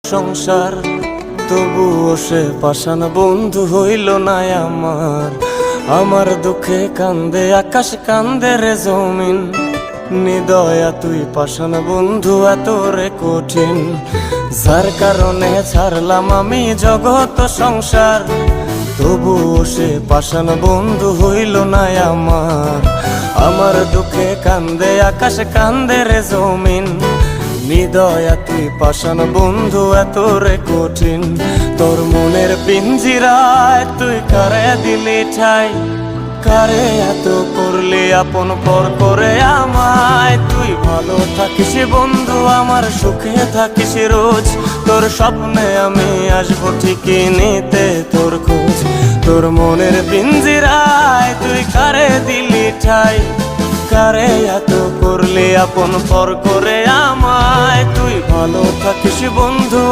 সংসার তবুও সে পাষাণ বন্ধু হইল না আমার। আমার দুঃখে কান্দে আকাশ, কান্দে রে জমিন। নিদয়া তুই পাষাণ বন্ধু এত রে কঠিন, যার কারণে ছাড়লাম আমি জগৎ সংসার। তবুও সে পাষাণ বন্ধু হইল না আমার। আমার দুঃখে কান্দে আকাশ, কান্দে রে জমিন। নিদয়া তুই পাষাণ বন্ধু এত রে কঠিন, তোর মনের পিঞ্জিরায় তুই কারে দিলি ঠাই। কারে এত করলি আপন পর করে আমায়। তুই ভালো থাকিস বন্ধু আমার, সুখে থাকিস রোজ। তোর স্বপ্নে আমি আসবো ঠিকই নিতে তোর খোঁজ। তোর মনের পিঞ্জিরায় তুই কারে দিলি ঠাই। কারে এত করলি আপন পর করে আমায়। তুই ভালো থাকিস বন্ধু।